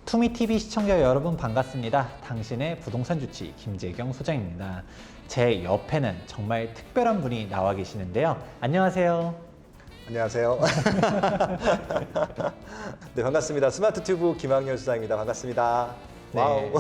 투미TV 시청자 여러분 반갑습니다. 당신의 부동산 주치 김재경 소장입니다. 제 옆에는 정말 특별한 분이 나와 계시는데요. 안녕하세요. 안녕하세요. 네, 반갑습니다. 스마트튜브 김학렬 소장입니다. 반갑습니다. 네.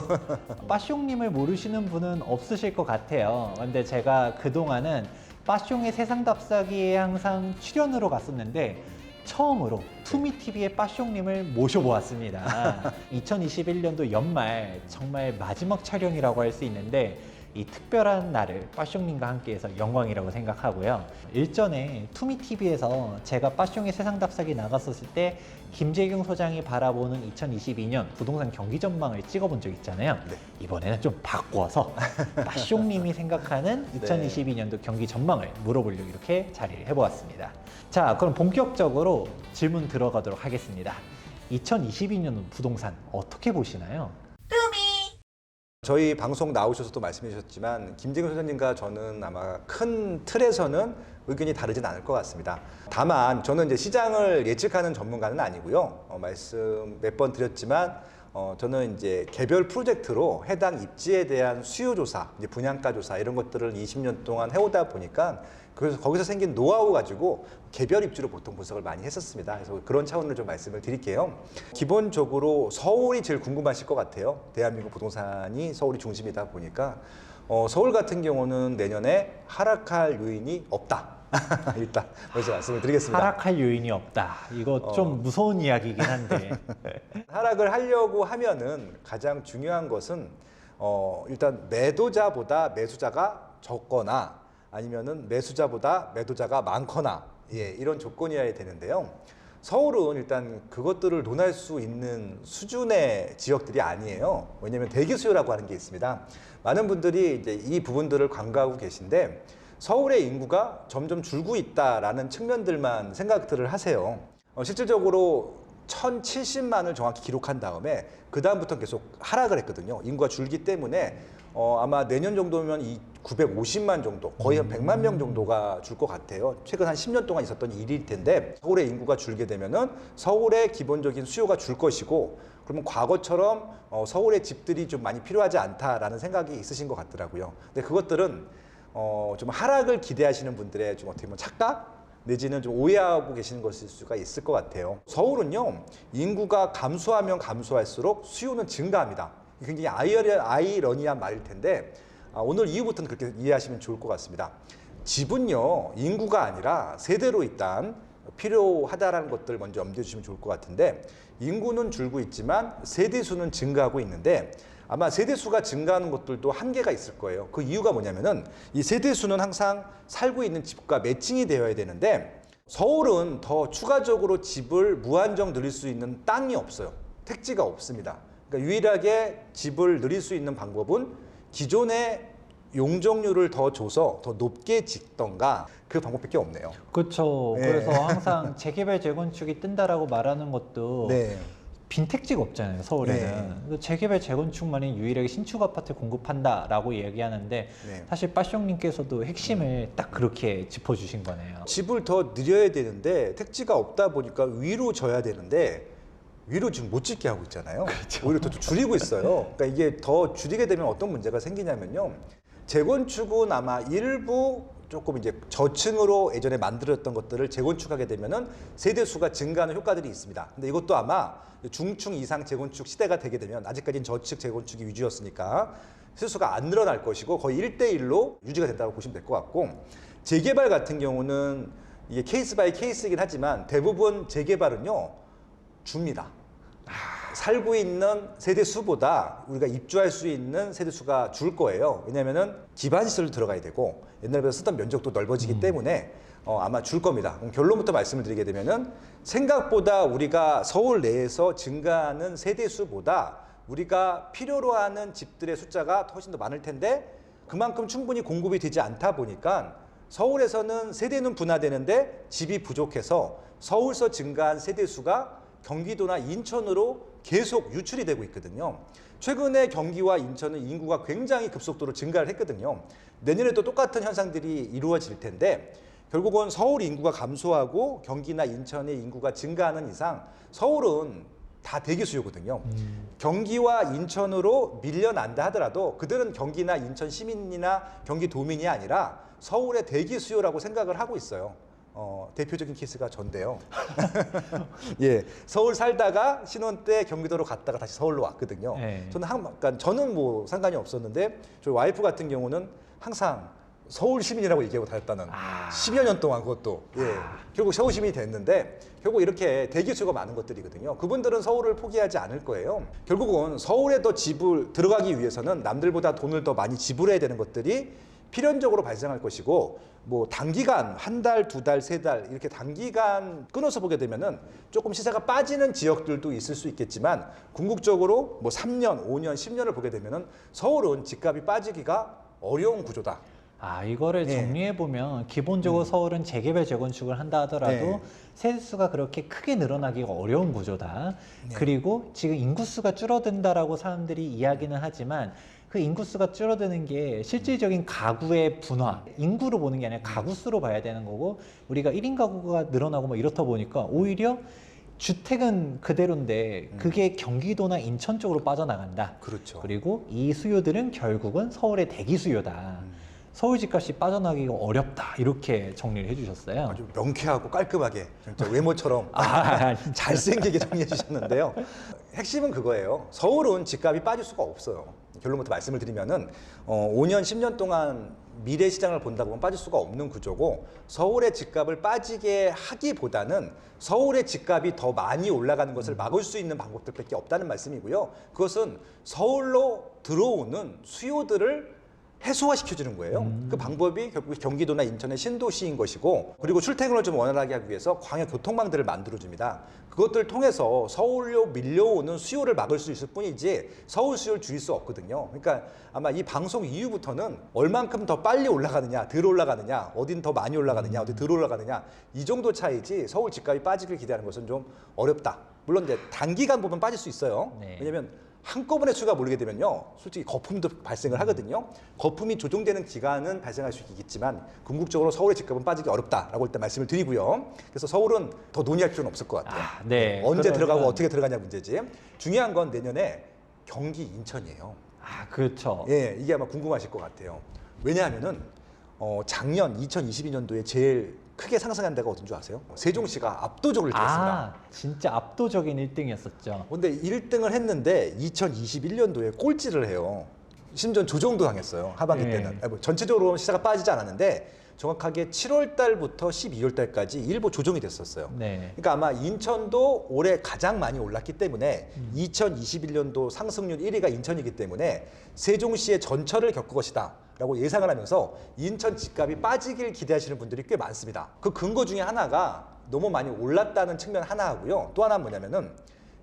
빠숑님을 모르시는 분은 없으실 것 같아요. 근데 제가 그동안은 빠숑의 세상 답사기에 항상 출연으로 갔었는데 처음으로 투미TV의 빠숑님을 모셔보았습니다. 2021년도 연말 정말 마지막 촬영이라고 할 수 있는데 이 특별한 날을 빠숑님과 함께해서 영광이라고 생각하고요. 일전에 투미TV에서 제가 빠숑의 세상 답사기 나갔었을 때 김재경 소장이 바라보는 2022년 부동산 경기 전망을 찍어본 적 있잖아요. 네. 이번에는 좀 바꿔서 빠숑님이 생각하는 2022년도 경기 전망을 물어보려고 이렇게 자리를 해보았습니다. 자, 그럼 본격적으로 질문 들어가도록 하겠습니다. 2022년 부동산 어떻게 보시나요? 저희 방송 나오셔서도 말씀해 주셨지만 김재경 소장님과 저는 아마 큰 틀에서는 의견이 다르진 않을 것 같습니다. 다만 저는 이제 시장을 예측하는 전문가는 아니고요. 말씀 몇 번 드렸지만 저는 이제 개별 프로젝트로 해당 입지에 대한 수요 조사, 이제 분양가 조사 이런 것들을 20년 동안 해오다 보니까 그래서 거기서 생긴 노하우 가지고 개별 입지로 보통 분석을 많이 했었습니다. 그래서 그런 차원으로 좀 말씀을 드릴게요. 기본적으로 서울이 제일 궁금하실 것 같아요. 대한민국 부동산이 서울이 중심이다 보니까 서울 같은 경우는 내년에 하락할 요인이 없다. 일단 먼저 말씀을 드리겠습니다. 하락할 요인이 없다. 이거 좀 무서운 이야기이긴 한데. 하락을 하려고 하면은 가장 중요한 것은 일단 매도자보다 매수자가 적거나 아니면은 매수자보다 매도자가 많거나 이런 조건이어야 되는데요. 서울은 일단 그것들을 논할 수 있는 수준의 지역들이 아니에요. 왜냐하면 대기 수요라고 하는 게 있습니다. 많은 분들이 이제 이 부분들을 간과하고 계신데 서울의 인구가 점점 줄고 있다라는 측면들만 생각들을 하세요. 실질적으로 1070만을 정확히 기록한 다음에 그 다음부터 계속 하락을 했거든요. 인구가 줄기 때문에 아마 내년 정도면 이 950만 정도, 거의 한 100만 명 정도가 줄 것 같아요. 최근 한 10년 동안 있었던 일일 텐데 서울의 인구가 줄게 되면은 서울의 기본적인 수요가 줄 것이고 그러면 과거처럼 서울의 집들이 좀 많이 필요하지 않다라는 생각이 있으신 것 같더라고요. 근데 그것들은 좀 하락을 기대하시는 분들의 좀 어떻게 보면 착각? 내지는 좀 오해하고 계시는 것일 수가 있을 것 같아요. 서울은요, 인구가 감소하면 감소할수록 수요는 증가합니다. 굉장히 아이러니한 말일 텐데, 오늘 이후부터는 그렇게 이해하시면 좋을 것 같습니다. 집은요, 인구가 아니라 세대로 일단 필요하다라는 것들 먼저 염두에 주시면 좋을 것 같은데, 인구는 줄고 있지만 세대수는 증가하고 있는데, 아마 세대수가 증가하는 것들도 한계가 있을 거예요. 그 이유가 뭐냐면은 이 세대수는 항상 살고 있는 집과 매칭이 되어야 되는데 서울은 더 추가적으로 집을 무한정 늘릴 수 있는 땅이 없어요. 택지가 없습니다. 그러니까 유일하게 집을 늘릴 수 있는 방법은 기존의 용적률을 더 줘서 더 높게 짓던가 그 방법밖에 없네요. 그렇죠. 네. 그래서 항상 재개발 재건축이 뜬다라고 말하는 것도 네. 빈택지가 없잖아요, 서울에는. 재개발 재건축만이 유일하게 신축 아파트 공급한다라고 얘기하는데 네. 사실 빠숑님께서도 핵심을 딱 그렇게 짚어주신 거네요. 집을 더 늘려야 되는데 택지가 없다 보니까 위로 져야 되는데 위로 지금 못 짓게 하고 있잖아요. 오히려 더 줄이고 있어요. 그러니까 이게 더 줄이게 되면 어떤 문제가 생기냐면요. 재건축은 아마 일부 조금 이제 저층으로 예전에 만들었던 것들을 재건축하게 되면은 세대수가 증가하는 효과들이 있습니다. 근데 이것도 아마 중층 이상 재건축 시대가 되게 되면 아직까지는 저층 재건축이 위주였으니까 세대수가 안 늘어날 것이고 거의 1대1로 유지가 된다고 보시면 될 것 같고 재개발 같은 경우는 이게 케이스 바이 케이스이긴 하지만 대부분 재개발은요 줍니다. 살고 있는 세대수보다 우리가 입주할 수 있는 세대수가 줄 거예요. 왜냐면은 기반시설도 들어가야 되고 옛날보다 쓰던 면적도 넓어지기 때문에 아마 줄 겁니다. 그럼 결론부터 말씀을 드리게 되면은 생각보다 우리가 서울 내에서 증가하는 세대수보다 우리가 필요로 하는 집들의 숫자가 훨씬 더 많을 텐데 그만큼 충분히 공급이 되지 않다 보니까 서울에서는 세대는 분화되는데 집이 부족해서 서울서 증가한 세대수가 경기도나 인천으로 계속 유출이 되고 있거든요. 최근에 경기와 인천은 인구가 굉장히 급속도로 증가를 했거든요. 내년에도 똑같은 현상들이 이루어질 텐데 결국은 서울 인구가 감소하고 경기나 인천의 인구가 증가하는 이상 서울은 다 대기 수요거든요. 경기와 인천으로 밀려난다 하더라도 그들은 경기나 인천 시민이나 경기도민이 아니라 서울의 대기 수요라고 생각을 하고 있어요. 대표적인 케이스가 전데요. 예, 서울 살다가 신혼 때 경기도로 갔다가 다시 서울로 왔거든요. 네. 그러니까 저는 뭐 상관이 없었는데 저희 와이프 같은 경우는 항상 서울 시민이라고 얘기하고 다녔다는 10여 년 동안 그것도 결국 서울 시민이 됐는데 결국 이렇게 대기 수요가 많은 것들이거든요. 그분들은 서울을 포기하지 않을 거예요. 결국은 서울에 더 들어가기 위해서는 남들보다 돈을 더 많이 지불해야 되는 것들이 필연적으로 발생할 것이고 뭐 단기간 한 달, 두 달, 세 달 이렇게 단기간 끊어서 보게 되면은 조금 시세가 빠지는 지역들도 있을 수 있겠지만 궁극적으로 뭐 3년, 5년, 10년을 보게 되면은 서울은 집값이 빠지기가 어려운 구조다. 이거를 정리해보면 기본적으로 서울은 재개발 재건축을 한다 하더라도 세대수가 그렇게 크게 늘어나기가 어려운 구조다. 그리고 지금 인구수가 줄어든다라고 사람들이 이야기는 하지만 그 인구수가 줄어드는 게 실질적인 가구의 분화, 인구로 보는 게 아니라 가구 수로 봐야 되는 거고 우리가 1인 가구가 늘어나고 뭐 이렇다 보니까 오히려 주택은 그대로인데 그게 경기도나 인천 쪽으로 빠져나간다. 그렇죠. 그리고 이 수요들은 결국은 서울의 대기 수요다. 서울 집값이 빠져나가기가 어렵다. 이렇게 정리를 해주셨어요. 아주 명쾌하고 깔끔하게 진짜 외모처럼 잘생기게 정리해 주셨는데요. 핵심은 그거예요. 서울은 집값이 빠질 수가 없어요. 결론부터 말씀을 드리면은 5년, 10년 동안 미래 시장을 본다 보면 빠질 수가 없는 구조고 서울의 집값을 빠지게 하기보다는 서울의 집값이 더 많이 올라가는 것을 막을 수 있는 방법들밖에 없다는 말씀이고요. 그것은 서울로 들어오는 수요들을 해소화시켜주는 거예요. 그 방법이 결국 경기도나 인천의 신도시인 것이고 그리고 출퇴근을 좀 원활하게 하기 위해서 광역 교통망들을 만들어줍니다. 그것들을 통해서 서울로 밀려오는 수요를 막을 수 있을 뿐이지 서울 수요를 줄일 수 없거든요. 그러니까 아마 이 방송 이후부터는 얼만큼 더 빨리 올라가느냐, 덜 올라가느냐, 어딘 더 많이 올라가느냐, 어디 덜 올라가느냐 이 정도 차이지 서울 집값이 빠지길 기대하는 것은 좀 어렵다. 물론 이제 단기간 보면 빠질 수 있어요. 왜냐면 한꺼번에 수요가 몰리게 되면요 솔직히 거품도 발생을 하거든요. 거품이 조정되는 기간은 발생할 수 있겠지만 궁극적으로 서울의 집값은 빠지기 어렵다라고 일단 말씀을 드리고요. 그래서 서울은 더 논의할 필요는 없을 것 같아요. 언제 들어가고 어떻게 들어가냐 문제지. 중요한 건 내년에 경기 인천이에요. 그렇죠. 예, 이게 아마 궁금하실 것 같아요. 왜냐하면은 작년 2022년도에 제일 크게 상승한 데가 어딘 줄 아세요? 세종시가 압도적으로 1등했습니다. 진짜 압도적인 1등이었었죠. 근데 1등을 했는데 2021년도에 꼴찌를 해요. 심지어 조정도 당했어요. 하반기 때는. 뭐 전체적으로 시세가 빠지지 않았는데 정확하게 7월 달부터 12월 달까지 일부 조정이 됐었어요. 그러니까 아마 인천도 올해 가장 많이 올랐기 때문에 2021년도 상승률 1위가 인천이기 때문에 세종시의 전철을 겪을 것이다 라고 예상을 하면서 인천 집값이 빠지길 기대하시는 분들이 꽤 많습니다. 그 근거 중에 하나가 너무 많이 올랐다는 측면 하나 하고요. 또 하나는 뭐냐면은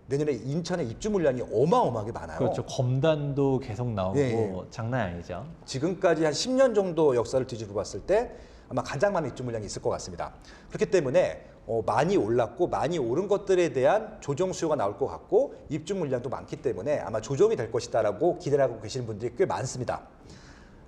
내년에 인천의 입주 물량이 어마어마하게 많아요. 그렇죠. 검단도 계속 나오고 장난 아니죠. 지금까지 한 10년 정도 역사를 뒤집어 봤을 때 아마 가장 많은 입주 물량이 있을 것 같습니다. 그렇기 때문에 많이 올랐고 많이 오른 것들에 대한 조정 수요가 나올 것 같고 입주 물량도 많기 때문에 아마 조정이 될 것이다라고 기대를 하고 계시는 분들이 꽤 많습니다.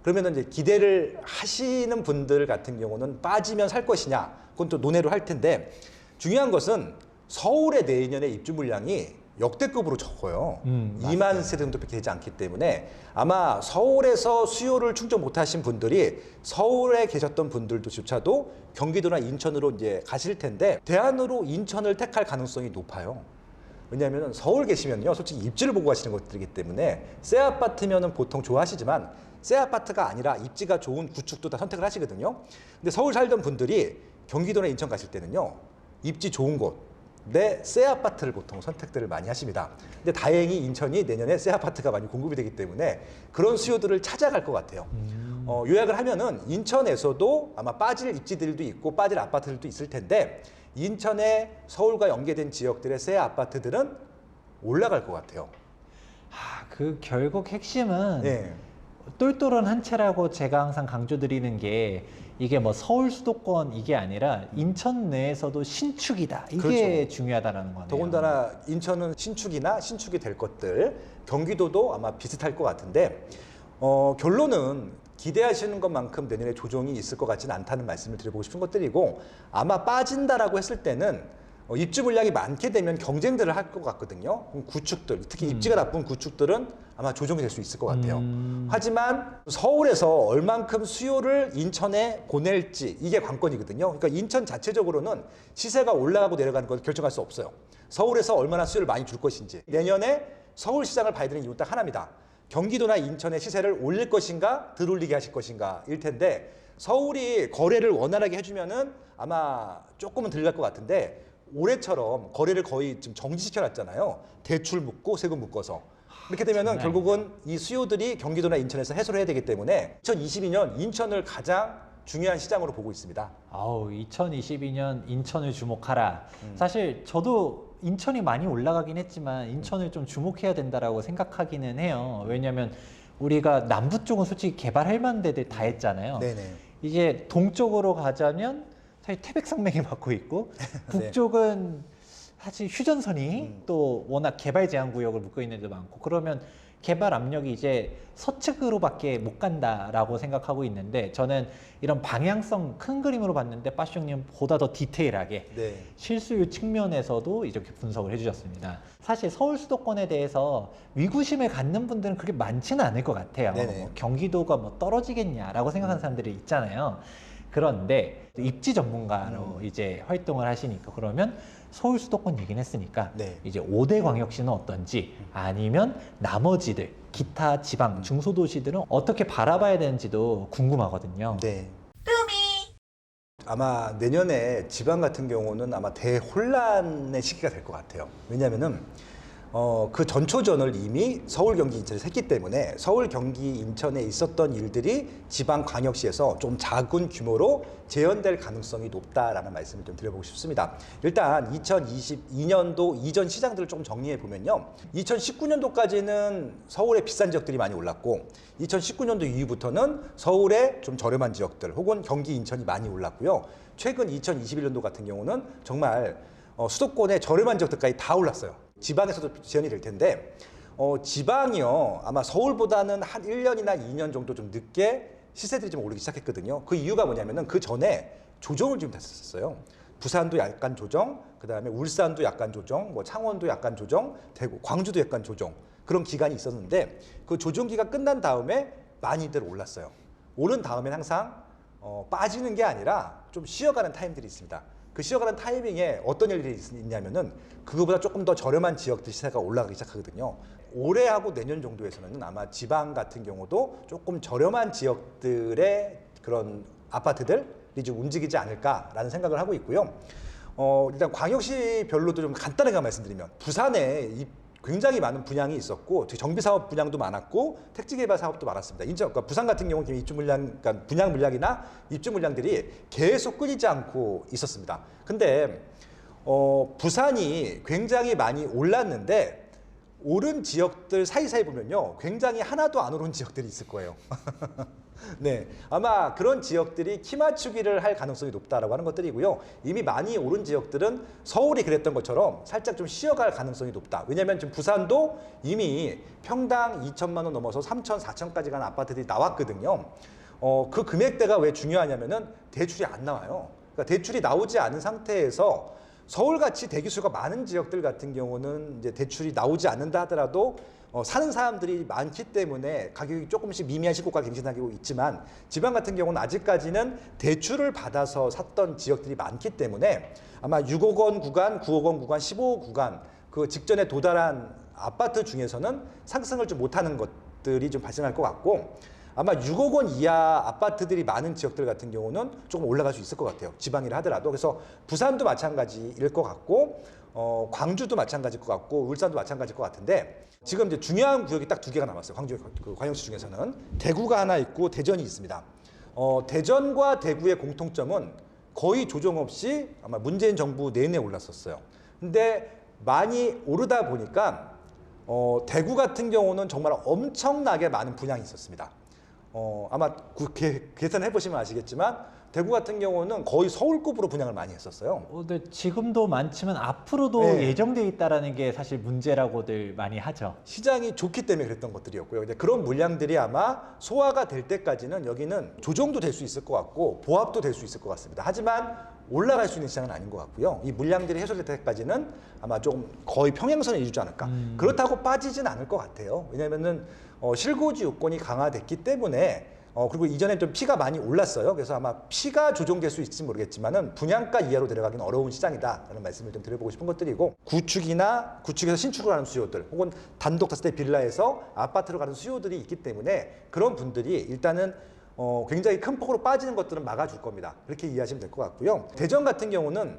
그러면 이제 기대를 하시는 분들 같은 경우는 빠지면 살 것이냐 그건 또 논의를 할 텐데 중요한 것은 서울의 내년의 입주 물량이 역대급으로 적어요. 2만 세대 정도밖에 되지 않기 때문에 아마 서울에서 수요를 충족 못하신 분들이 서울에 계셨던 분들조차도 경기도나 인천으로 이제 가실 텐데 대안으로 인천을 택할 가능성이 높아요. 왜냐하면 서울 계시면요, 솔직히 입지를 보고 가시는 것들이기 때문에 새 아파트면은 보통 좋아하시지만 새 아파트가 아니라 입지가 좋은 구축도 다 선택을 하시거든요. 근데 서울 살던 분들이 경기도나 인천 가실 때는요, 입지 좋은 곳. 새 아파트를 보통 선택들을 많이 하십니다. 근데 다행히 인천이 내년에 새 아파트가 많이 공급이 되기 때문에 그런 수요들을 찾아갈 것 같아요. 요약을 하면은 인천에서도 아마 빠질 입지들도 있고 빠질 아파트들도 있을 텐데 인천에 서울과 연계된 지역들의 새 아파트들은 올라갈 것 같아요. 그 결국 핵심은 똘똘한 한 채라고 제가 항상 강조드리는 게 이게 뭐 서울 수도권 이게 아니라 인천 내에서도 신축이다. 이게 중요하다라는 거네요. 더군다나 인천은 신축이나 신축이 될 것들, 경기도도 아마 비슷할 것 같은데 결론은 기대하시는 것만큼 내년에 조정이 있을 것 같지는 않다는 말씀을 드려보고 싶은 것들이고 아마 빠진다라고 했을 때는 입주 물량이 많게 되면 경쟁들을 할 것 같거든요. 그럼 구축들, 특히 입지가 나쁜 구축들은 아마 조정이 될 수 있을 것 같아요. 하지만 서울에서 얼만큼 수요를 인천에 보낼지 이게 관건이거든요. 그러니까 인천 자체적으로는 시세가 올라가고 내려가는 걸 결정할 수 없어요. 서울에서 얼마나 수요를 많이 줄 것인지. 내년에 서울시장을 봐야 되는 이유는 딱 하나입니다. 경기도나 인천의 시세를 올릴 것인가 덜 올리게 하실 것인가 일 텐데, 서울이 거래를 원활하게 해주면은 아마 조금은 덜 갈 것 같은데, 올해처럼 거래를 거의 지금 정지시켜 놨잖아요. 대출 묶고 세금 묶어서. 이렇게 되면은 결국은 이 수요들이 경기도나 인천에서 해소를 해야 되기 때문에 2022년 인천을 가장 중요한 시장으로 보고 있습니다. 아우, 2022년 인천을 주목하라. 사실 저도 인천이 많이 올라가긴 했지만 인천을 좀 주목해야 된다라고 생각하기는 해요. 왜냐하면 우리가 남부 쪽은 솔직히 개발할 만한 데들 다 했잖아요. 네네. 이제 동쪽으로 가자면 사실 태백산맥이 막고 있고 북쪽은 사실 휴전선이 또 워낙 개발 제한 구역을 묶어 있는 데도 많고, 그러면 개발 압력이 이제 서측으로밖에 못 간다라고 생각하고 있는데, 저는 이런 방향성 큰 그림으로 봤는데 빠숑님 보다 더 디테일하게 네. 실수요 측면에서도 이렇게 분석을 해주셨습니다. 사실 서울 수도권에 대해서 위구심을 갖는 분들은 그렇게 많지는 않을 것 같아요. 네네. 뭐 경기도가 뭐 떨어지겠냐라고 생각하는 사람들이 있잖아요. 그런데 입지 전문가로 이제 활동을 하시니까, 그러면 서울 수도권 얘기는 했으니까 네. 이제 5대 광역시는 어떤지, 아니면 나머지들 기타 지방 중소도시들은 어떻게 바라봐야 되는지도 궁금하거든요. 네. 아마 내년에 지방 같은 경우는 아마 대혼란의 시기가 될 것 같아요. 왜냐하면은 그 전초전을 이미 서울, 경기, 인천에서 했기 때문에 서울, 경기, 인천에 있었던 일들이 지방 광역시에서 좀 작은 규모로 재현될 가능성이 높다라는 말씀을 좀 드려보고 싶습니다. 일단 2022년도 이전 시장들을 좀 정리해 보면요. 2019년도까지는 서울의 비싼 지역들이 많이 올랐고, 2019년도 이후부터는 서울의 좀 저렴한 지역들 혹은 경기, 인천이 많이 올랐고요. 최근 2021년도 같은 경우는 정말 수도권의 저렴한 지역들까지 다 올랐어요. 지방에서도 지연이 될 텐데, 지방이요 아마 서울보다는 한 1년이나 2년 정도 좀 늦게 시세들이 좀 오르기 시작했거든요. 그 이유가 뭐냐면은 그 전에 조정을 좀 했었어요. 부산도 약간 조정, 그 다음에 울산도 약간 조정, 뭐 창원도 약간 조정, 대구, 광주도 약간 조정, 그런 기간이 있었는데, 그 조정기가 끝난 다음에 많이들 올랐어요. 오른 다음엔 항상 빠지는 게 아니라 좀 쉬어가는 타임들이 있습니다. 그 쉬어가는 타이밍에 어떤 일이 있냐면은 그거보다 조금 더 저렴한 지역들 시세가 올라가기 시작하거든요. 올해하고 내년 정도에서는 아마 지방 같은 경우도 조금 저렴한 지역들의 그런 아파트들이 좀 움직이지 않을까라는 생각을 하고 있고요. 일단 광역시별로도 좀 간단하게 말씀드리면, 부산에 굉장히 많은 분양이 있었고, 정비사업 분양도 많았고, 택지개발 사업도 많았습니다. 그러니까 부산 같은 경우는 입주 물량, 그러니까 분양 물량이나 입주 물량들이 계속 끊이지 않고 있었습니다. 근데 부산이 굉장히 많이 올랐는데, 오른 지역들 사이사이 보면요, 굉장히 하나도 안 오른 지역들이 있을 거예요. 네, 아마 그런 지역들이 키 맞추기를 할 가능성이 높다라고 하는 것들이고요. 이미 많이 오른 지역들은 서울이 그랬던 것처럼 살짝 좀 쉬어갈 가능성이 높다. 왜냐하면 지금 부산도 이미 평당 2천만 원 넘어서 3천, 4천까지 가는 아파트들이 나왔거든요. 그 금액대가 왜 중요하냐면은 대출이 안 나와요. 그러니까 대출이 나오지 않은 상태에서 서울같이 대기수가 많은 지역들 같은 경우는 이제 대출이 나오지 않는다 하더라도 사는 사람들이 많기 때문에 가격이 조금씩 미미한 시고가 갱신하고 있지만, 지방 같은 경우는 아직까지는 대출을 받아서 샀던 지역들이 많기 때문에 아마 6억 원 구간, 9억 원 구간, 15억 구간 그 직전에 도달한 아파트 중에서는 상승을 좀 못하는 것들이 좀 발생할 것 같고, 아마 6억 원 이하 아파트들이 많은 지역들 같은 경우는 조금 올라갈 수 있을 것 같아요. 지방이라 하더라도. 그래서 부산도 마찬가지일 것 같고, 광주도 마찬가지일 것 같고, 울산도 마찬가지일 것 같은데, 지금 이제 중요한 구역이 딱 2개가 남았어요. 광주 그 광역시 중에서는 대구가 하나 있고 대전이 있습니다. 대전과 대구의 공통점은 거의 조정 없이 아마 문재인 정부 내내 올랐었어요. 근데 많이 오르다 보니까 대구 같은 경우는 정말 엄청나게 많은 분양이 있었습니다. 아마 계산해 보시면 아시겠지만 대구 같은 경우는 거의 서울급으로 분양을 많이 했었어요. 근데 지금도 많지만 앞으로도 네. 예정돼 있다라는 게 사실 문제라고들 많이 하죠. 시장이 좋기 때문에 그랬던 것들이었고요. 이제 그런 물량들이 아마 소화가 될 때까지는 여기는 조정도 될 수 있을 것 같고 보합도 될 수 있을 것 같습니다. 하지만 올라갈 수 있는 시장은 아닌 것 같고요. 이 물량들이 해소될 때까지는 아마 좀 거의 평행선에 이루지 않을까. 그렇다고 빠지진 않을 것 같아요. 왜냐면은 실거주 요건이 강화됐기 때문에 그리고 이전에 좀 피가 많이 올랐어요. 그래서 아마 피가 조정될 수 있을지 모르겠지만은 분양가 이하로 데려가기는 어려운 시장이다라는 말씀을 좀 드려보고 싶은 것들이고, 구축에서 신축을 하는 수요들, 혹은 단독 다세대 빌라에서 아파트로 가는 수요들이 있기 때문에 그런 분들이 일단은 굉장히 큰 폭으로 빠지는 것들은 막아줄 겁니다. 그렇게 이해하시면 될 것 같고요. 대전 같은 경우는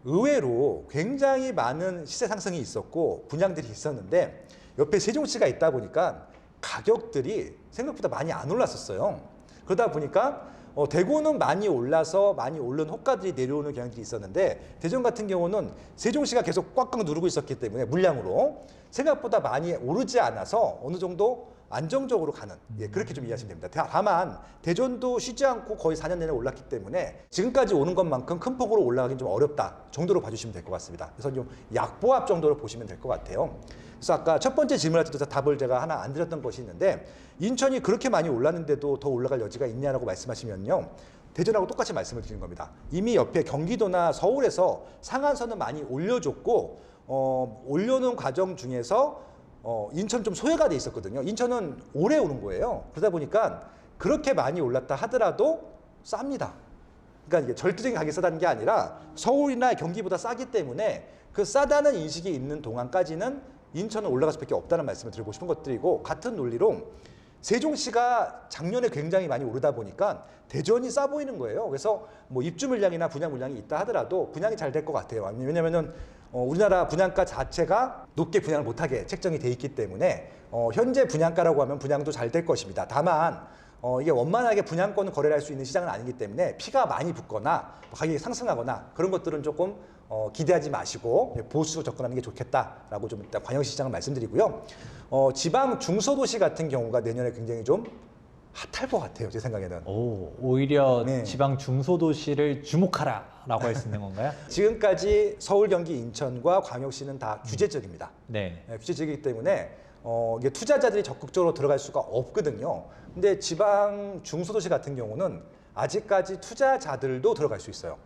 의외로 굉장히 많은 시세 상승이 있었고 분양들이 있었는데 옆에 세종시가 있다 보니까 가격들이 생각보다 많이 안 올랐었어요. 그러다 보니까 대구는 많이 올라서 많이 오른 호가들이 내려오는 경향들이 있었는데, 대전 같은 경우는 세종시가 계속 꽉꽉 누르고 있었기 때문에 물량으로 생각보다 많이 오르지 않아서 어느 정도 안정적으로 가는, 그렇게 좀 이해하시면 됩니다. 다만 대전도 쉬지 않고 거의 4년 내내 올랐기 때문에 지금까지 오는 것만큼 큰 폭으로 올라가긴 좀 어렵다 정도로 봐주시면 될 것 같습니다. 그래서 좀 약보합 정도로 보시면 될 것 같아요. 그래서 아까 첫 번째 질문할 때도 답을 제가 하나 안 드렸던 것이 있는데, 인천이 그렇게 많이 올랐는데도 더 올라갈 여지가 있냐라고 말씀하시면요, 대전하고 똑같이 말씀을 드리는 겁니다. 이미 옆에 경기도나 서울에서 상한선은 많이 올려줬고 올려놓은 과정 중에서 인천 좀 소외가 돼 있었거든요. 인천은 오래 오는 거예요. 그러다 보니까 그렇게 많이 올랐다 하더라도 쌉니다. 그러니까 이게 절대적인 가격이 싸다는 게 아니라 서울이나 경기보다 싸기 때문에 그 싸다는 인식이 있는 동안까지는 인천은 올라갈 수밖에 없다는 말씀을 드리고 싶은 것들이고, 같은 논리로 세종시가 작년에 굉장히 많이 오르다 보니까 대전이 싸 보이는 거예요. 그래서 뭐 입주 물량이나 분양 물량이 있다 하더라도 분양이 잘 될 것 같아요. 왜냐면은 우리나라 분양가 자체가 높게 분양을 못하게 책정이 돼 있기 때문에 현재 분양가라고 하면 분양도 잘 될 것입니다. 다만 이게 원만하게 분양권을 거래할 수 있는 시장은 아니기 때문에 피가 많이 붙거나 가격이 상승하거나 그런 것들은 조금 기대하지 마시고 보수로 접근하는 게 좋겠다라고 좀 일단 광역시 시장을 말씀드리고요. 지방 중소도시 같은 경우가 내년에 굉장히 좀 핫할 것 같아요, 제 생각에는. 오히려 네. 지방 중소도시를 주목하라라고 할 수 있는 건가요? 지금까지 서울, 경기, 인천과 광역시는 다 규제적입니다. 네. 규제적이기 때문에 이게 투자자들이 적극적으로 들어갈 수가 없거든요. 근데 지방 중소도시 같은 경우는 아직까지 투자자들도 들어갈 수 있어요.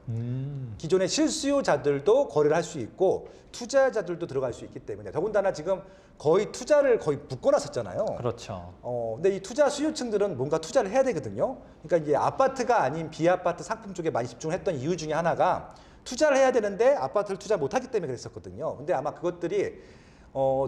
기존의 실수요자들도 거래를 할 수 있고 투자자들도 들어갈 수 있기 때문에, 더군다나 지금 거의 투자를 거의 묶어놨었잖아요. 그렇죠. 근데 이 투자 수요층들은 뭔가 투자를 해야 되거든요. 그러니까 이제 아파트가 아닌 비아파트 상품 쪽에 많이 집중했던 이유 중에 하나가 투자를 해야 되는데 아파트를 투자 못하기 때문에 그랬었거든요. 근데 아마 그것들이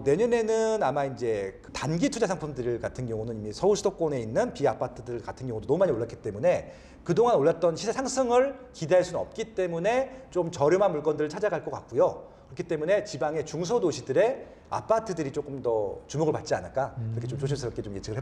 내년에는 아마 이제 단기 투자 상품들 같은 경우는 이미 서울 수도권에 있는 비아파트들 같은 경우도 너무 많이 올랐기 때문에 그동안 올랐던 시세 상승을 기대할 수는 없기 때문에 좀 저렴한 물건들을 찾아갈 것 같고요. 그렇기 때문에 지방의 중소도시들의 아파트들이 조금 더 주목을 받지 않을까, 그렇게 좀 조심스럽게 좀 예측을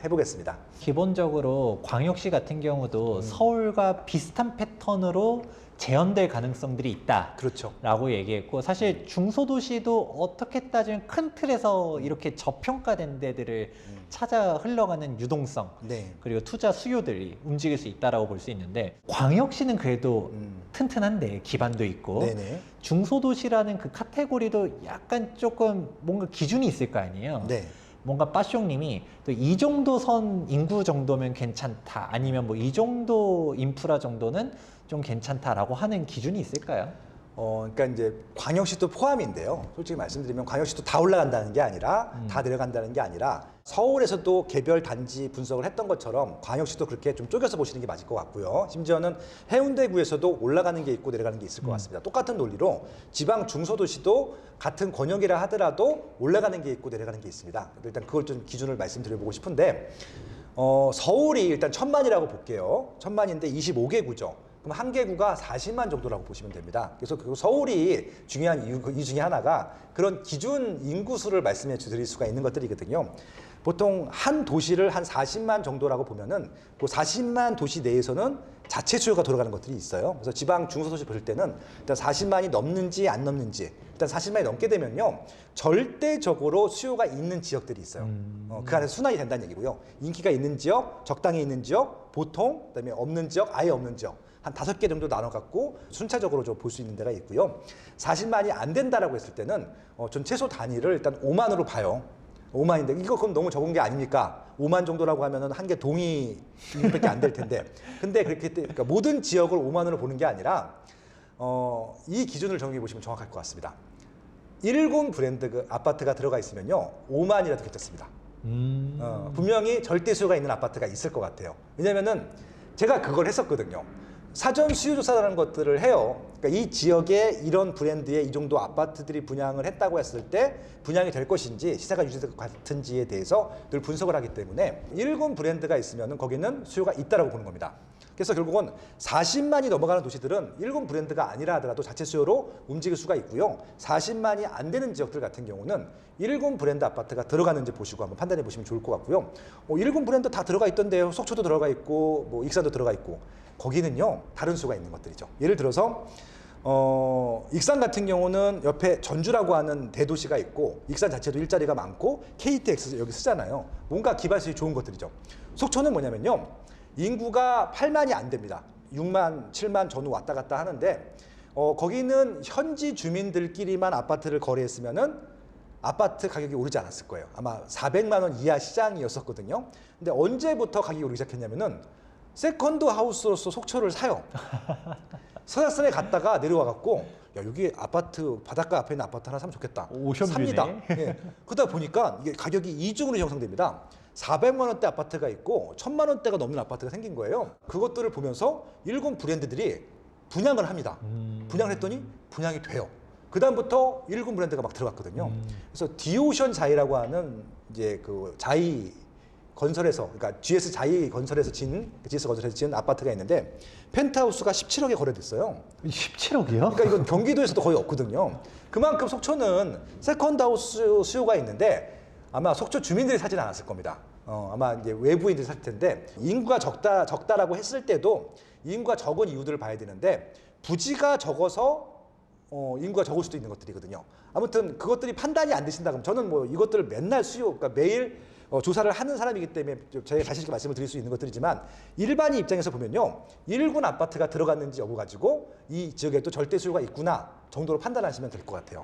해보겠습니다. 기본적으로 광역시 같은 경우도 서울과 비슷한 패턴으로 재현될 가능성들이 있다. 그렇죠. 라고 얘기했고, 사실 중소도시도 어떻게 따지면 큰 틀에서 이렇게 저평가된 데들을 찾아 흘러가는 유동성, 네. 그리고 투자 수요들이 움직일 수 있다라고 볼 수 있는데, 광역시는 그래도 튼튼한데 기반도 있고, 네네. 중소도시라는 그 카테고리도 약간 조금 뭔가 기준이 있을 거 아니에요. 네. 뭔가 빠숑님이 또 이 정도 선 인구 정도면 괜찮다, 아니면 뭐 이 정도 인프라 정도는 좀 괜찮다라고 하는 기준이 있을까요? 그러니까 이제 광역시도 포함인데요. 솔직히 말씀드리면 광역시도 다 올라간다는 게 아니라 다 내려간다는 게 아니라 서울에서도 개별 단지 분석을 했던 것처럼 광역시도 그렇게 좀 쪼개서 보시는 게 맞을 것 같고요. 심지어는 해운대구에서도 올라가는 게 있고 내려가는 게 있을 것 같습니다. 똑같은 논리로 지방 중소도시도 같은 권역이라 하더라도 올라가는 게 있고 내려가는 게 있습니다. 일단 그걸 좀 기준을 말씀드려보고 싶은데, 서울이 일단 1000만이라고 볼게요. 1000만인데 25개구죠. 그럼 한 개구가 40만 정도라고 보시면 됩니다. 그래서 그 서울이 중요한 이유 중에 하나가 그런 기준 인구수를 말씀해 드릴 수가 있는 것들이거든요. 보통 한 도시를 한 40만 정도라고 보면은 그 40만 도시 내에서는 자체 수요가 돌아가는 것들이 있어요. 그래서 지방 중소도시 볼 때는 일단 40만이 넘는지 안 넘는지, 일단 40만이 넘게 되면요, 절대적으로 수요가 있는 지역들이 있어요. 그 안에서 순환이 된다는 얘기고요. 인기가 있는 지역, 적당히 있는 지역, 보통, 그다음에 없는 지역, 아예 없는 지역, 한 5개 정도 나눠갖고 순차적으로 좀 볼 수 있는 데가 있고요. 40만이 안 된다라고 했을 때는 전 최소 단위를 일단 5만으로 봐요. 5만인데 이거 그럼 너무 적은 게 아닙니까? 5만 정도라고 하면은 한 개 동이 인구밖에 안 될 텐데. 근데 그러니까 모든 지역을 5만으로 보는 게 아니라 이 기준을 정해 보시면 정확할 것 같습니다. 1군 브랜드 그 아파트가 들어가 있으면요 5만이라도 괜찮습니다. 분명히 절대 수요가 있는 아파트가 있을 것 같아요. 왜냐면은 제가 그걸 했었거든요. 사전 수요 조사라는 것들을 해요. 그러니까 이 지역에 이런 브랜드의 이 정도 아파트들이 분양을 했다고 했을 때 분양이 될 것인지 시세가 유지될 것 같은지에 대해서 늘 분석을 하기 때문에 1군 브랜드가 있으면 거기는 수요가 있다라고 보는 겁니다. 그래서 결국은 40만이 넘어가는 도시들은 1군 브랜드가 아니라 하더라도 자체 수요로 움직일 수가 있고요. 40만이 안 되는 지역들 같은 경우는 1군 브랜드 아파트가 들어가는지 보시고 한번 판단해 보시면 좋을 것 같고요. 1군 브랜드 다 들어가 있던데요. 속초도 들어가 있고 뭐 익산도 들어가 있고 거기는요 다른 수요가 있는 것들이죠. 예를 들어서 익산 같은 경우는 옆에 전주라고 하는 대도시가 있고 익산 자체도 일자리가 많고 KTX 여기 쓰잖아요. 뭔가 기반시설이 좋은 것들이죠. 속초는 뭐냐면요. 인구가 8만이 안 됩니다. 6만, 7만 전후 왔다 갔다 하는데 거기는 현지 주민들끼리만 아파트를 거래했으면은 아파트 가격이 오르지 않았을 거예요. 아마 400만 원 이하 시장이었었거든요. 근데 언제부터 가격이 오르기 시작했냐면은 세컨드 하우스로서 속초를 사요. 설악산에 갔다가 내려와 갖고 야 여기 아파트 바닷가 앞에 있는 아파트 하나 사면 좋겠다. 오션뷰네. 삽니다. 예. 그러다 보니까 이게 가격이 이중으로 형성됩니다. 400만 원대 아파트가 있고 1000만 원대가 넘는 아파트가 생긴 거예요. 그것들을 보면서 1군 브랜드들이 분양을 합니다. 분양을 했더니 분양이 돼요. 그 다음부터 1군 브랜드가 막 들어갔거든요. 그래서 디오션 자이라고 하는 이제 그 자이 건설에서 그러니까 GS 자이 건설에서 GS 건설에서 지은 아파트가 있는데 펜트하우스가 17억에 거래됐어요. 17억이요? 그러니까 이건 경기도에서도 거의 없거든요. 그만큼 속초는 세컨드 하우스 수요가 있는데 아마 속초 주민들이 사진 않았을 겁니다. 아마 이제 외부인들이 살 텐데 인구가 적다라고 했을 때도 인구가 적은 이유들을 봐야 되는데 부지가 적어서 인구가 적을 수도 있는 것들이거든요. 아무튼 그것들이 판단이 안 되신다 그러면 저는 뭐 이것들을 맨날 그러니까 매일 조사를 하는 사람이기 때문에 제가 자신 있게 말씀을 드릴 수 있는 것들이지만 일반인 입장에서 보면요 1군 아파트가 들어갔는지 여부 가지고 이 지역에 또 절대 수요가 있구나 정도로 판단하시면 될 것 같아요.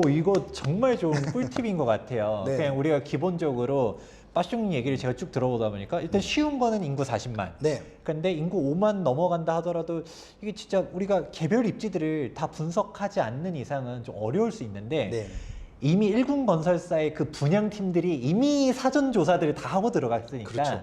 이거 정말 좋은 꿀팁인 것 같아요. 네. 그냥 우리가 기본적으로 빠숑 얘기를 제가 쭉 들어보다 보니까 일단 쉬운 거는 인구 40만. 네. 근데 인구 5만 넘어간다 하더라도 이게 진짜 우리가 개별 입지들을 다 분석하지 않는 이상은 좀 어려울 수 있는데 네. 이미 1군 건설사의 그 분양팀들이 이미 사전 조사들을 다 하고 들어갔으니까 그렇죠.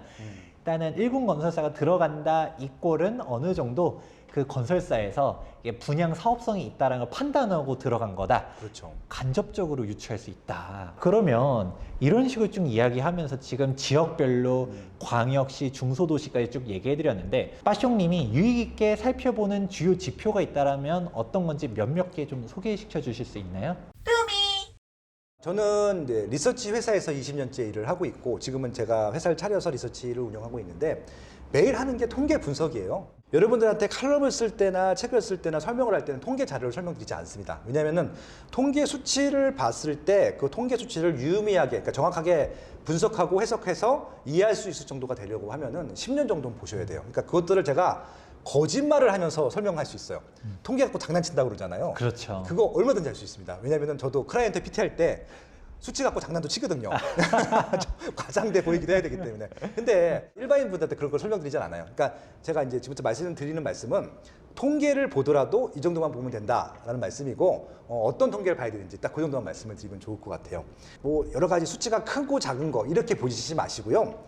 일단은 1군 건설사가 들어간다 이 꼴은 어느 정도 그 건설사에서 이게 분양 사업성이 있다는 걸 판단하고 들어간 거다. 그렇죠. 간접적으로 유추할 수 있다. 그러면 이런 식으로 쭉 이야기하면서 지금 지역별로 광역시, 중소도시까지 쭉 얘기해드렸는데 빠숑님이 유익 있게 살펴보는 주요 지표가 있다면 어떤 건지 몇몇 개 좀 소개시켜 주실 수 있나요? 저는 이제 리서치 회사에서 20년째 일을 하고 있고 지금은 제가 회사를 차려서 리서치를 운영하고 있는데 매일 하는 게 통계 분석이에요. 여러분들한테 칼럼을 쓸 때나 책을 쓸 때나 설명을 할 때는 통계 자료를 설명드리지 않습니다. 왜냐하면은 통계 수치를 봤을 때 그 통계 수치를 유의미하게 그러니까 정확하게 분석하고 해석해서 이해할 수 있을 정도가 되려고 하면은 10년 정도는 보셔야 돼요. 그러니까 그것들을 제가 거짓말을 하면서 설명할 수 있어요. 통계 갖고 장난친다고 그러잖아요. 그렇죠. 그거 얼마든지 할 수 있습니다. 왜냐하면 저도 클라이언트 PT 할 때 수치 갖고 장난도 치거든요. 과장돼 보이기도 해야 되기 때문에. 근데 일반인분들한테 그런 걸 설명드리진 않아요. 그러니까 제가 이제 지금부터 말씀드리는 말씀은 통계를 보더라도 이 정도만 보면 된다라는 말씀이고 어떤 통계를 봐야 되는지 딱 그 정도만 말씀을 드리면 좋을 것 같아요. 뭐 여러 가지 수치가 크고 작은 거 이렇게 보시지 마시고요.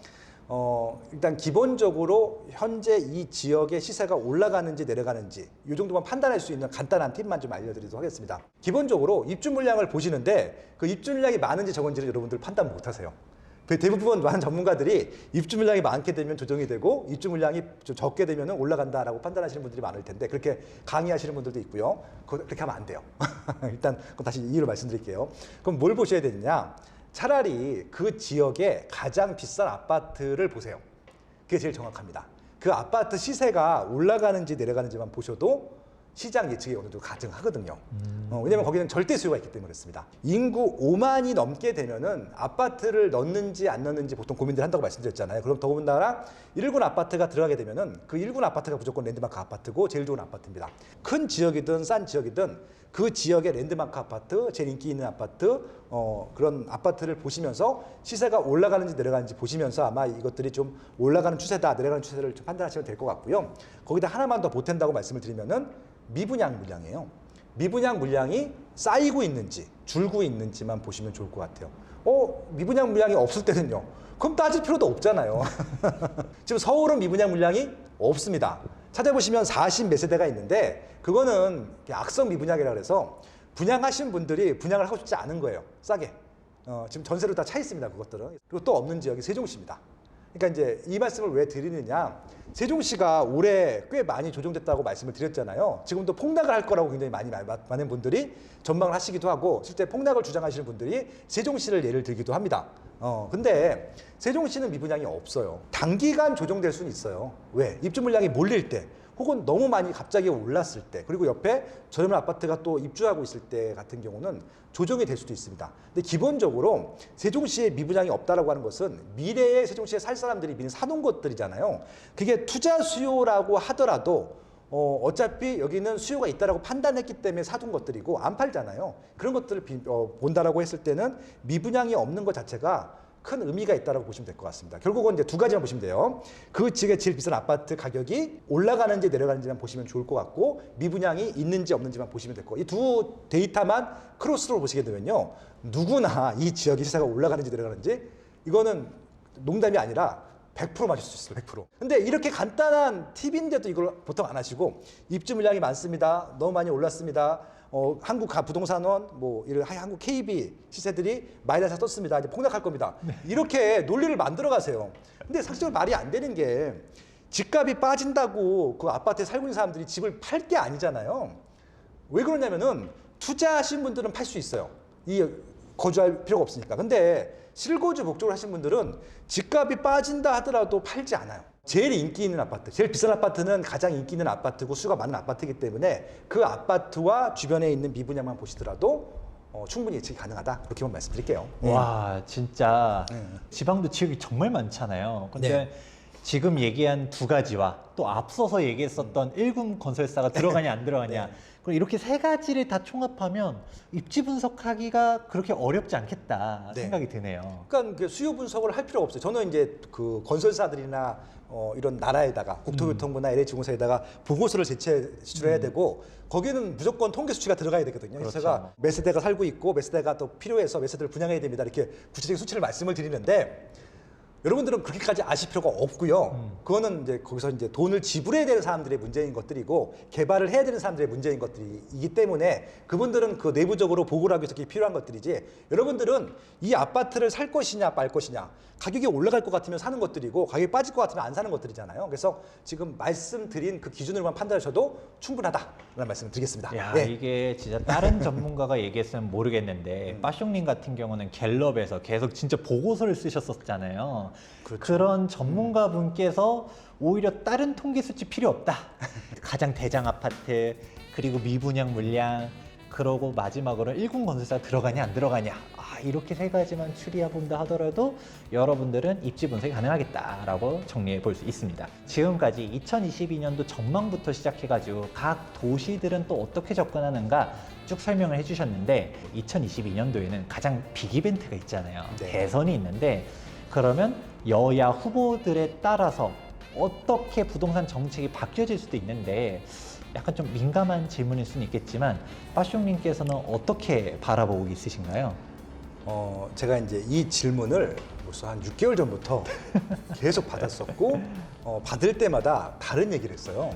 일단 기본적으로 현재 이 지역의 시세가 올라가는지 내려가는지 이 정도만 판단할 수 있는 간단한 팁만 좀 알려드리도록 하겠습니다. 기본적으로 입주 물량을 보시는데 그 입주 물량이 많은지 적은지를 여러분들 판단 못 하세요. 대부분 많은 전문가들이 입주 물량이 많게 되면 조정이 되고 입주 물량이 좀 적게 되면 올라간다라고 판단하시는 분들이 많을 텐데 그렇게 강의하시는 분들도 있고요. 그렇게 하면 안 돼요. 일단 그럼 다시 이유를 말씀드릴게요. 그럼 뭘 보셔야 되느냐? 차라리 그 지역의 가장 비싼 아파트를 보세요. 그게 제일 정확합니다. 그 아파트 시세가 올라가는지 내려가는지만 보셔도 시장 예측이 어느 정도 가증하거든요. 왜냐하면 거기는 절대 수요가 있기 때문에 그렇습니다. 인구 5만이 넘게 되면은 아파트를 넣는지 안 넣는지 보통 고민들 한다고 말씀드렸잖아요. 그럼 더군다나 1군 아파트가 들어가게 되면은 그 1군 아파트가 무조건 랜드마크 아파트고 제일 좋은 아파트입니다. 큰 지역이든 싼 지역이든 그 지역의 랜드마크 아파트, 제일 인기 있는 아파트, 그런 아파트를 보시면서 시세가 올라가는지 내려가는지 보시면서 아마 이것들이 좀 올라가는 추세다, 내려가는 추세를 좀 판단하시면 될 것 같고요. 거기다 하나만 더 보탠다고 말씀을 드리면은 미분양 물량이에요. 미분양 물량이 쌓이고 있는지 줄고 있는지만 보시면 좋을 것 같아요. 미분양 물량이 없을 때는요. 그럼 따질 필요도 없잖아요. 지금 서울은 미분양 물량이 없습니다. 찾아보시면 40 몇 세대가 있는데 그거는 악성 미분양이라 그래서 분양하신 분들이 분양을 하고 싶지 않은 거예요. 싸게. 지금 전세로 다 차 있습니다. 그것들은. 그리고 또 없는 지역이 세종시입니다. 그러니까 이제 이 말씀을 왜 드리느냐. 세종시가 올해 꽤 많이 조정됐다고 말씀을 드렸잖아요. 지금도 폭락을 할 거라고 굉장히 많은 분들이 전망을 하시기도 하고 실제 폭락을 주장하시는 분들이 세종시를 예를 들기도 합니다. 근데 세종시는 미분양이 없어요. 단기간 조정될 수는 있어요. 왜? 입주 물량이 몰릴 때 혹은 너무 많이 갑자기 올랐을 때 그리고 옆에 저렴한 아파트가 또 입주하고 있을 때 같은 경우는 조정이 될 수도 있습니다. 근데 기본적으로 세종시에 미분양이 없다라고 하는 것은 미래에 세종시에 살 사람들이 미리 사놓은 것들이잖아요. 그게 투자 수요라고 하더라도 어차피 여기는 수요가 있다라고 판단했기 때문에 사둔 것들이고 안 팔잖아요. 그런 것들을 본다라고 했을 때는 미분양이 없는 것 자체가 큰 의미가 있다고 보시면 될 것 같습니다. 결국은 이제 두 가지만 보시면 돼요. 그 지역의 제일 비싼 아파트 가격이 올라가는지 내려가는지만 보시면 좋을 것 같고 미분양이 있는지 없는지만 보시면 될 것 같고 이 두 데이터만 크로스로 보시게 되면요. 누구나 이 지역의 시세가 올라가는지 내려가는지 이거는 농담이 아니라 100% 맞을 수 있어요. 100%. 근데 이렇게 간단한 팁인데도 이걸 보통 안 하시고 입주 물량이 많습니다. 너무 많이 올랐습니다. 한국 부동산원, 한국 KB 시세들이 마이너스 떴습니다. 이제 폭락할 겁니다. 네. 이렇게 논리를 만들어 가세요. 근데 사실 말이 안 되는 게 집값이 빠진다고 그 아파트에 살고 있는 사람들이 집을 팔 게 아니잖아요. 왜 그러냐면은 투자하신 분들은 팔 수 있어요. 거주할 필요가 없으니까. 근데 실거주 목적으로 하신 분들은 집값이 빠진다 하더라도 팔지 않아요. 제일 인기 있는 아파트, 제일 비싼 아파트는 가장 인기 있는 아파트고 수요가 많은 아파트이기 때문에 그 아파트와 주변에 있는 미분양만 보시더라도 충분히 예측이 가능하다. 그렇게만 말씀드릴게요. 와, 진짜 지방도 지역이 정말 많잖아요. 근데 네. 지금 얘기한 두 가지와 또 앞서서 얘기했었던 1군 건설사가 들어가냐 안 들어가냐 네. 그럼 이렇게 세 가지를 다 총합하면 입지 분석하기가 그렇게 어렵지 않겠다 네. 생각이 드네요. 그러니까 그 수요 분석을 할 필요가 없어요. 저는 이제 그 건설사들이나 이런 나라에다가 국토교통부나 LH공사에다가 보고서를 제출해야 되고 거기는 무조건 통계 수치가 들어가야 되거든요. 그렇죠. 제가 몇 세대가 살고 있고 몇 세대가 또 필요해서 몇 세대를 분양해야 됩니다. 이렇게 구체적인 수치를 말씀을 드리는데 여러분들은 그렇게까지 아실 필요가 없고요. 그거는 이제 거기서 이제 돈을 지불해야 되는 사람들의 문제인 것들이고 개발을 해야 되는 사람들의 문제인 것들이기 때문에 그분들은 그 내부적으로 보고를 하기 위해서 그게 필요한 것들이지 여러분들은 이 아파트를 살 것이냐 말 것이냐 가격이 올라갈 것 같으면 사는 것들이고 가격이 빠질 것 같으면 안 사는 것들이잖아요. 그래서 지금 말씀드린 그 기준으로만 판단하셔도 충분하다라는 말씀을 드리겠습니다. 야, 네. 이게 진짜 다른 전문가가 얘기했으면 모르겠는데 빠숑님 같은 경우는 갤럽에서 계속 진짜 보고서를 쓰셨었잖아요. 그렇죠. 그런 전문가분께서 오히려 다른 통계 수치 필요 없다. 가장 대장 아파트 그리고 미분양 물량 그러고 마지막으로 1군 건설사 들어가냐 안 들어가냐 이렇게 세 가지만 추리해 본다 하더라도 여러분들은 입지 분석이 가능하겠다라고 정리해 볼 수 있습니다. 지금까지 2022년도 전망부터 시작해가지고 각 도시들은 또 어떻게 접근하는가 쭉 설명을 해주셨는데 2022년도에는 가장 빅 이벤트가 있잖아요. 네. 대선이 있는데 그러면 여야 후보들에 따라서 어떻게 부동산 정책이 바뀌어질 수도 있는데 약간 좀 민감한 질문일 수는 있겠지만 빠숑님께서는 어떻게 바라보고 있으신가요? 제가 이제 이 질문을 벌써 한 6개월 전부터 계속 받았었고 받을 때마다 다른 얘기를 했어요.